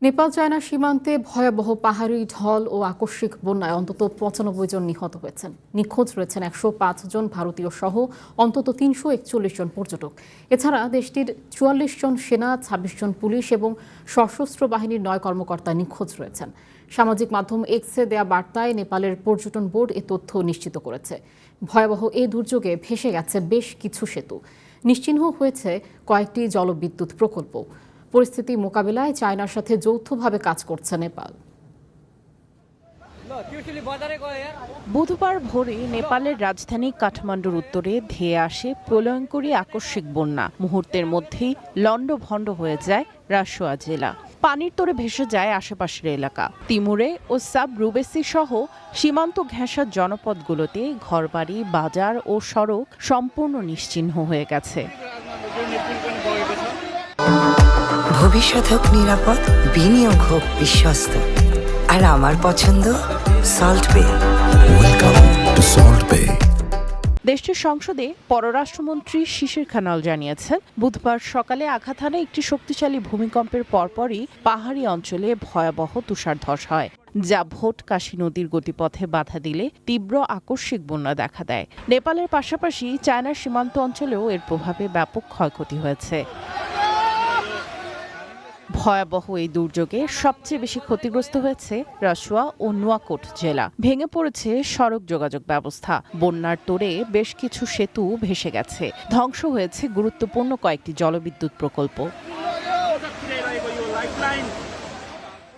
Nepal China সীমান্তে ভয়াবহ পাহাড়ি ঢল ও আকস্মিক বন্যায় অন্তত ৯৫ জন নিহত হয়েছেন। নিখোঁজ রয়েছেন ১০৫ জন ভারতীয় সহ অন্তত ৩৪১ জন পর্যটক। এছাড়া দেশটির ৪৪ জন সেনা, ২৬ জন পুলিশ এবং সশস্ত্র বাহিনীর ৯ কর্মকর্তা নিখোঁজ রয়েছেন। সামাজিক মাধ্যম এক্সে দেয়া বার্তায় নেপালের পর্যটন বোর্ড এ তথ্য নিশ্চিত করেছে। ভয়াবহ এই দুর্যোগে ভেসে গেছে বেশ কিছু সেতু, নিশ্চিহ্ন হয়েছে কয়েকটি জলবিদ্যুৎ প্রকল্প। পরিস্থিতি মোকাবিলায় চায়নার সাথে যৌথভাবে কাজ করছে নেপাল। বুধবার ভোরে নেপালের রাজধানী কাঠমান্ডুর উত্তরে ধেয়ে আসে প্রলয়ঙ্করী আকস্মিক বন্যা। মুহূর্তের মধ্যেই লণ্ডভণ্ড হয়ে যায় রাসুয়া জেলা। পানির তোড়ে ভেসে যায় আশেপাশের এলাকা। তিমুরে ও সাব রুবেসি সহ সীমান্ত ঘেঁষা জনপদগুলোতে ঘরবাড়ি, বাজার ও সড়ক সম্পূর্ণ নিশ্চিহ্ন হয়ে গেছে। ভবিষ্যৎ হোক নিরাপদ, বিনিয়োগ হোক বিশ্বস্ত, আর আমার পছন্দ সল্ট বে। ওয়েলকাম টু সল্ট বে। দেশটির সংসদে পররাষ্ট্রমন্ত্রী শিশির খানাল জানিয়েছেন, বুধবার সকালে আঘাত হানা একটি শক্তিশালী ভূমিকম্পের পরপরই পাহাড়ি অঞ্চলে ভয়াবহ তুষারধস হয়, যা ভোট কাশী নদীর গতিপথে বাধা দিলে তীব্র আকস্মিক বন্যা দেখা দেয়। নেপালের পাশাপাশি চায়নার সীমান্ত অঞ্চলেও এর প্রভাবে ব্যাপক ক্ষয়ক্ষতি হয়েছে। ভয়াবহ এই দুর্যোগে সবচেয়ে বেশি ক্ষতিগ্রস্ত হয়েছে রাসুয়া ও নুয়াকোট জেলা। ভেঙে পড়েছে সড়ক যোগাযোগ ব্যবস্থা। বন্যার তোড়ে বেশ কিছু সেতু ভেসে গেছে। ধ্বংস হয়েছে গুরুত্বপূর্ণ কয়েকটি জলবিদ্যুৎ প্রকল্প।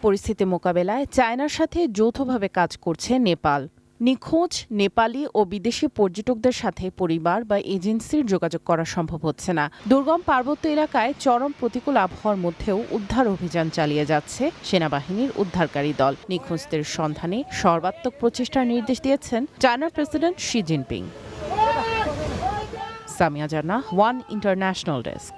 পরিস্থিতি মোকাবেলায় চায়নার সাথে যৌথভাবে কাজ করছে নেপাল। নিখোঁজ নেপালি ও বিদেশি পর্যটকদের সাথে পরিবার বা এজেন্সির যোগাযোগ করা সম্ভব হচ্ছে না। দুর্গম পার্বত্য এলাকায় চরম প্রতিকূল আবহাওয়ার মধ্যেও উদ্ধার অভিযান চালিয়ে যাচ্ছে সেনাবাহিনীর উদ্ধারকারী দল। নিখোঁজদের সন্ধানে সর্বাত্মক প্রচেষ্টার নির্দেশ দিয়েছেন চায়নার প্রেসিডেন্ট শি জিনপিং। সামিয়া জান্নাহ, ওয়ান ইন্টারন্যাশনাল ডেস্ক।